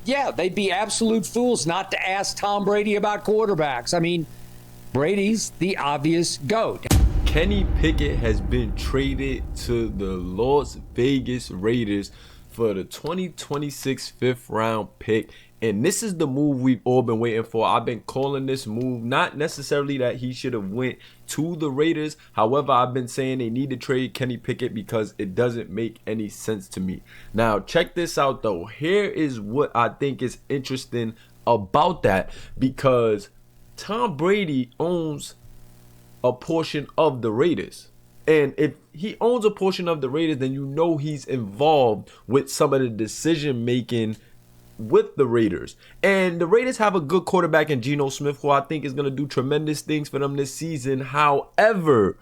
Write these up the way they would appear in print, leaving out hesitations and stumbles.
yeah, they'd be absolute fools not to ask Tom Brady about quarterbacks. I mean, Brady's the obvious GOAT. Kenny Pickett has been traded to the Las Vegas Raiders for the 2026 fifth round pick. And this is the move we've all been waiting for. I've been calling this move, not necessarily that he should have went to the Raiders. However, I've been saying they need to trade Kenny Pickett because it doesn't make any sense to me. Now, check this out, though. Here is what I think is interesting about that, because Tom Brady owns a portion of the Raiders. And if he owns a portion of the Raiders, then you know he's involved with some of the decision making with the Raiders. And the Raiders have a good quarterback in Geno Smith, who I think is going to do tremendous things for them this season. However,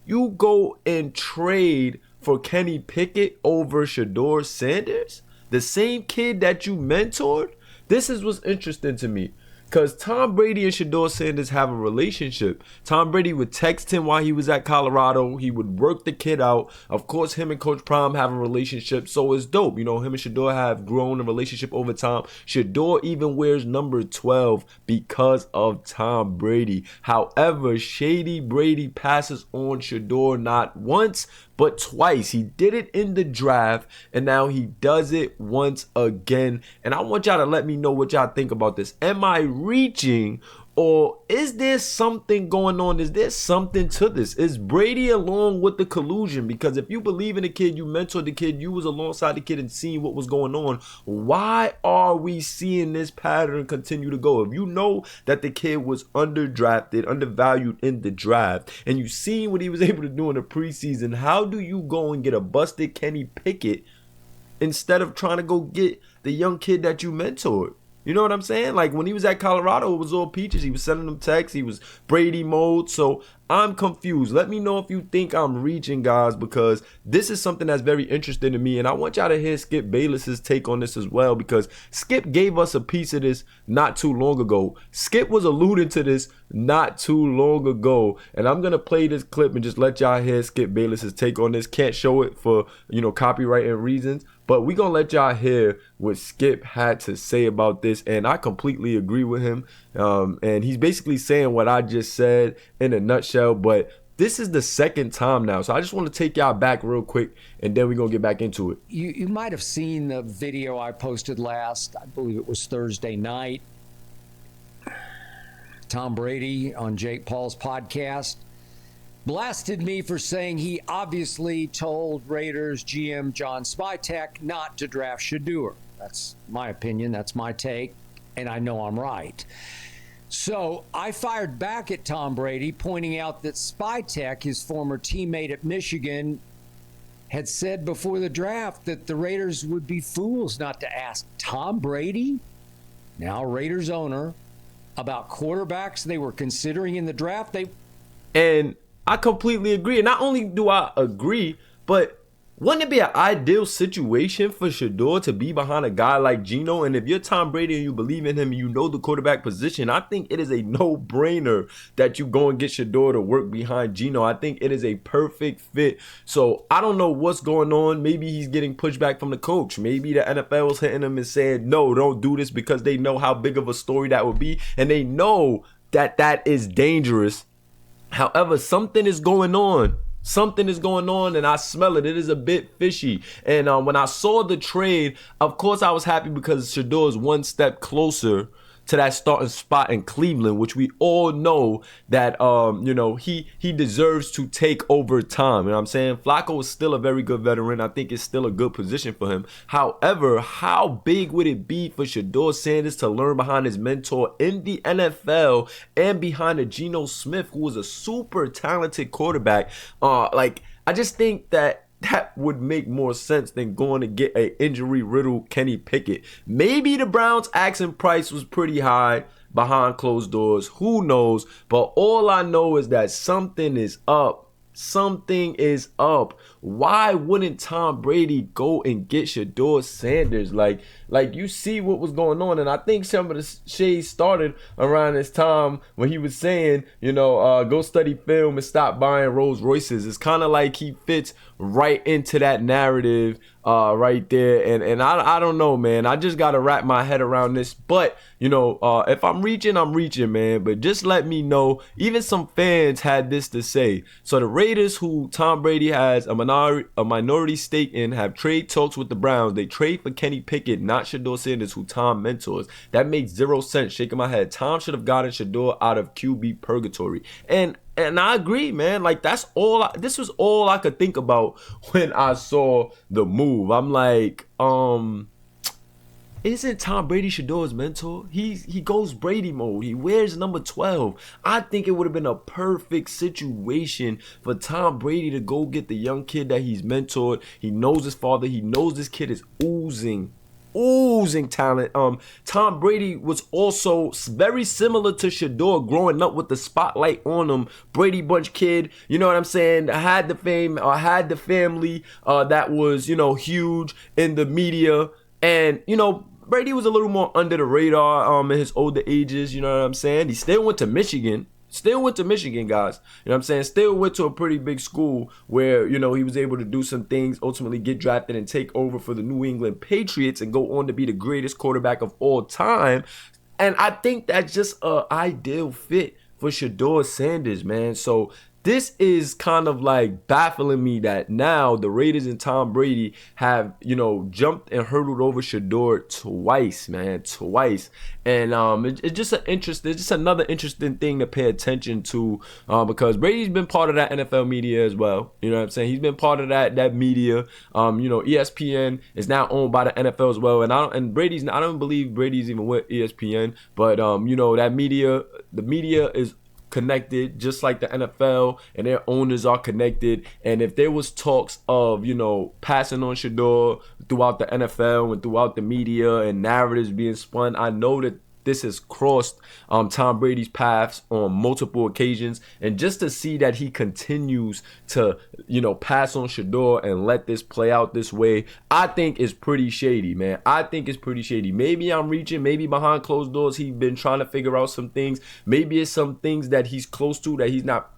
you go and trade for Kenny Pickett over Shedeur Sanders, the same kid that you mentored. This is what's interesting to me, because Tom Brady and Shedeur Sanders have a relationship. Tom Brady would text him while he was at Colorado. He would work the kid out. Of course, him and Coach Prime have a relationship, so it's dope. You know, him and Shedeur have grown a relationship over time. Shedeur even wears number 12 because of Tom Brady. However, Shady Brady passes on Shedeur not once, but twice. He did it in the draft, and now he does it once again. And I want y'all to let me know what y'all think about this. Am I reaching, or is there something going on? Is there something to this? Is Brady along with the collusion? Because if you believe in the kid, you mentored the kid, you was alongside the kid and seeing what was going on, why are we seeing this pattern continue to go? If you know that the kid was underdrafted, undervalued in the draft, and you seen what he was able to do in the preseason, how do you go and get a busted Kenny Pickett instead of trying to go get the young kid that you mentored? You know what I'm saying? Like, when he was at Colorado, it was all peaches. He was sending them texts. He was Brady mode. So I'm confused. Let me know if you think I'm reaching, guys, because this is something that's very interesting to me. And I want y'all to hear Skip Bayless's take on this as well, because Skip gave us a piece of this not too long ago. Skip was alluding to this not too long ago. And I'm going to play this clip and just let y'all hear Skip Bayless's take on this. Can't show it for, you know, copyright reasons, but we're going to let y'all hear what Skip had to say about this. And I completely agree with him. And he's basically saying what I just said in a nutshell. But this is the second time now. So I just want to take y'all back real quick, and then we're going to get back into it. You might have seen the video I posted last, I believe it was Thursday night. Tom Brady on Jake Paul's podcast blasted me for saying he obviously told Raiders GM John Spytek not to draft Shedeur. That's my opinion. That's my take. And I know I'm right. So I fired back at Tom Brady, pointing out that Spytek, his former teammate at Michigan, had said before the draft that the Raiders would be fools not to ask Tom Brady, now Raiders owner, about quarterbacks they were considering in the draft. And I completely agree. And not only do I agree, but wouldn't it be an ideal situation for Shedeur to be behind a guy like Geno? And if you're Tom Brady and you believe in him and you know the quarterback position, I think it is a no-brainer that you go and get Shedeur to work behind Geno. I think it is a perfect fit. So I don't know what's going on. Maybe he's getting pushback from the coach. Maybe the NFL is hitting him and saying, no, don't do this, because they know how big of a story that would be. And they know that that is dangerous. However, something is going on. Something is going on, and I smell it. It is a bit fishy. And when I saw the trade, of course, I was happy because Shedeur is one step closer to that starting spot in Cleveland, which we all know that you know, he deserves to take over time. You know what I'm saying? Flacco is still a very good veteran. I think it's still a good position for him. However, how big would it be for Shedeur Sanders to learn behind his mentor in the NFL and behind a Geno Smith, who was a super talented quarterback? Like, I just think that would make more sense than going to get an injury-riddled Kenny Pickett. Maybe the Browns' asking price was pretty high behind closed doors. Who knows? But all I know is that something is up. Something is up. Why wouldn't Tom Brady go and get Shedeur Sanders? Like, Like, you see what was going on, and I think some of the shade started around this time when he was saying, go study film and stop buying Rolls Royces. It's kind of like he fits right into that narrative right there, and I don't know, man. I just gotta wrap my head around this. But if I'm reaching, man. But just let me know. Even some fans had this to say. So the Raiders, who Tom Brady has a minority stake in, have trade talks with the Browns. They trade for Kenny Pickett, not Shedeur Sanders, who Tom mentors. That makes 0 sense. Shaking my head. Tom should have gotten Shedeur out of QB purgatory. And I agree, man. Like, this was all I could think about when I saw the move. I'm like, isn't Tom Brady Shedeur's mentor? He goes Brady mode. He wears number 12. I think it would have been a perfect situation for Tom Brady to go get the young kid that he's mentored. He knows his father. He knows this kid is oozing talent. Tom Brady was also very similar to Shedeur, growing up with the spotlight on him. Brady Bunch kid, you know what I'm saying? Had the fame, had the family that was, huge in the media. And, Brady was a little more under the radar in his older ages, you know what I'm saying? He still went to Michigan. Guys. You know what I'm saying? Still went to a pretty big school where, he was able to do some things, ultimately get drafted and take over for the New England Patriots and go on to be the greatest quarterback of all time. And I think that's just an ideal fit for Shedeur Sanders, man. So this is kind of like baffling me that now the Raiders and Tom Brady have, jumped and hurdled over Shedeur twice. And it's just another interesting thing to pay attention to because Brady's been part of that NFL media as well. You know what I'm saying? He's been part of that media. ESPN is now owned by the NFL as well. And I don't believe Brady's even with ESPN, but that media, the media is connected just like the NFL, and their owners are connected. And if there was talks of passing on Shedeur throughout the NFL and throughout the media and narratives being spun, I know that this has crossed Tom Brady's paths on multiple occasions. And just to see that he continues to pass on Shedeur and let this play out this way, I think is pretty shady, man. Maybe I'm reaching. Maybe behind closed doors he's been trying to figure out some things. Maybe it's some things that he's close to that he's not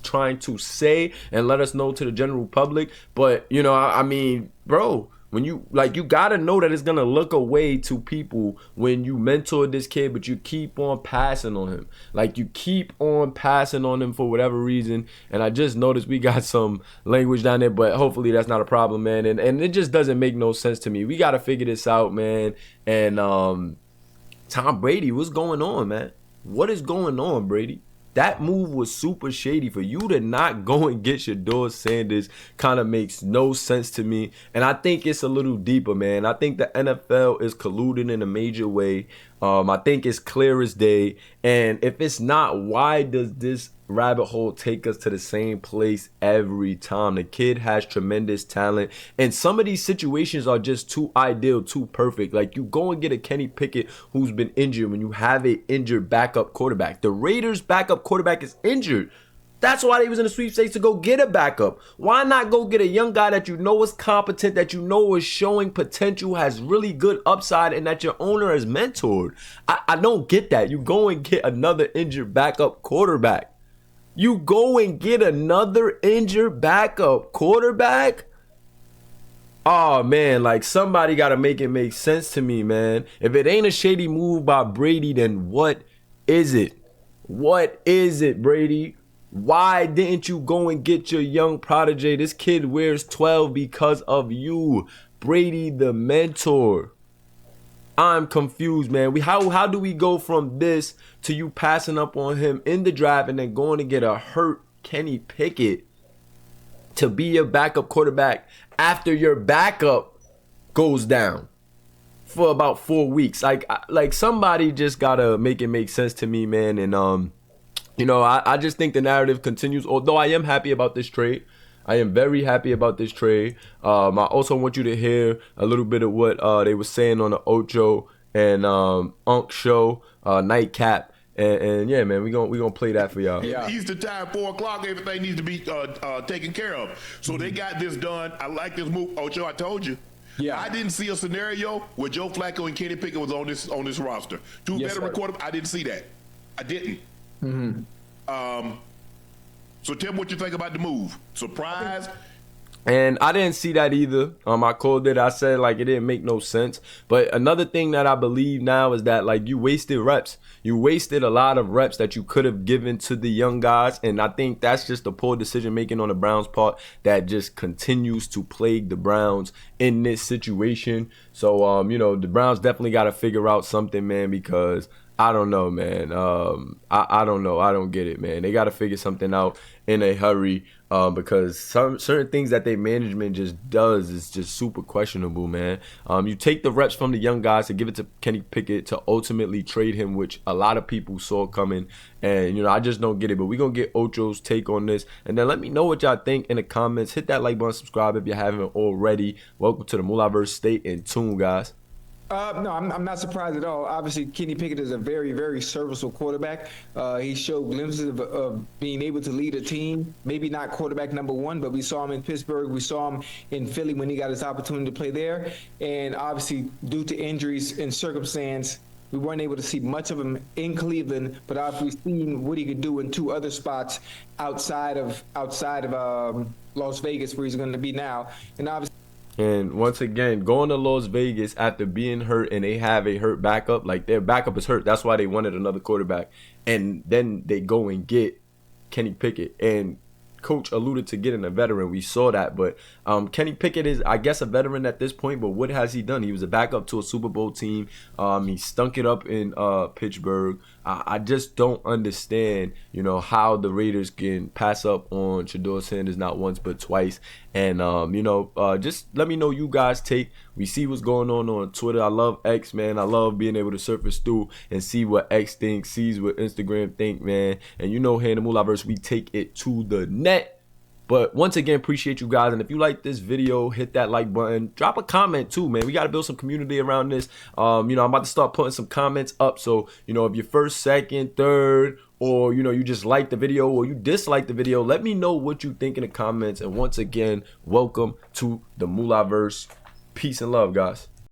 trying to say and let us know to the general public. But I mean, bro, when you gotta know that it's gonna look away to people when you mentor this kid, but you keep on passing on him. Like, you keep on passing on him for whatever reason. And I just noticed we got some language down there, but hopefully that's not a problem, man. And it just doesn't make no sense to me. We gotta figure this out, man. And Tom Brady, what's going on, man? What is going on, Brady? That move was super shady. For you to not go and get Shedeur Sanders kind of makes no sense to me. And I think it's a little deeper, man. I think the NFL is colluding in a major way. I think it's clear as day. And if it's not, why does this rabbit hole take us to the same place every time? The kid has tremendous talent, and some of these situations are just too ideal, too perfect. Like, you go and get a Kenny Pickett who's been injured when you have an injured backup quarterback. The Raiders' backup quarterback is injured. That's why they was in the sweepstakes, to go get a backup. Why not go get a young guy that you know is competent, that you know is showing potential, has really good upside, and that your owner has mentored? I don't get that. You go and get another injured backup quarterback. Oh, man, like, somebody got to make it make sense to me, man. If it ain't a shady move by Brady, then what is it? What is it, Brady? Why didn't you go and get your young protege? This kid wears 12 because of you, Brady the mentor. I'm confused, man. How do we go from this to you passing up on him in the draft and then going to get a hurt Kenny Pickett to be your backup quarterback after your backup goes down for about 4 weeks? Like somebody just gotta make it make sense to me, man. And I just think the narrative continues. Although I am happy about this trade. I am very happy about this trade. I also want you to hear a little bit of what they were saying on the Ocho and Unk show, Nightcap. And yeah, man, we gonna play that for y'all. Yeah. Easter time, 4 o'clock, everything needs to be taken care of. So they got this done. I like this move, Ocho. I told you. Yeah. I didn't see a scenario where Joe Flacco and Kenny Pickett was on this roster. Two veteran quarterbacks. I didn't see that. I didn't. So tell me what you think about the move. Surprise? And I didn't see that either. I called it. I said, like, it didn't make no sense. But another thing that I believe now is that, like, you wasted reps. You wasted a lot of reps that you could have given to the young guys. And I think that's just a poor decision making on the Browns' part that just continues to plague the Browns in this situation. So, the Browns definitely got to figure out something, man, because I don't know, man. I don't know. I don't get it, man. They got to figure something out in a hurry because certain things that their management just does is just super questionable, man. You take the reps from the young guys to give it to Kenny Pickett to ultimately trade him, which a lot of people saw coming. And, I just don't get it. But we're going to get Ocho's take on this. And then let me know what y'all think in the comments. Hit that like button, subscribe if you haven't already. Welcome to the Mulaverse. Stay in tune, guys. No, I'm not surprised at all. Obviously, Kenny Pickett is a very, very serviceable quarterback. He showed glimpses of being able to lead a team. Maybe not quarterback number one, but we saw him in Pittsburgh. We saw him in Philly when he got his opportunity to play there. And obviously, due to injuries and circumstance, we weren't able to see much of him in Cleveland. But obviously, seen what he could do in two other spots outside of Las Vegas, where he's going to be now. And obviously. And once again, going to Las Vegas after being hurt and they have a hurt backup, like their backup is hurt. That's why they wanted another quarterback. And then they go and get Kenny Pickett. And Coach alluded to getting a veteran. We saw that. But Kenny Pickett is, I guess, a veteran at this point. But what has he done? He was a backup to a Super Bowl team. He stunk it up in Pittsburgh. I just don't understand, how the Raiders can pass up on Shedeur Sanders not once but twice. And, just let me know you guys take. We see what's going on Twitter. I love X, man. I love being able to surface through and see what X thinks, sees what Instagram think, man. And here in the Mulaverse, we take it to the net. But once again, appreciate you guys. And if you like this video, hit that like button. Drop a comment too, man. We got to build some community around this. I'm about to start putting some comments up. So, if you're first, second, third, or, you just like the video or you dislike the video, let me know what you think in the comments. And once again, welcome to the Mulaverse. Peace and love, guys.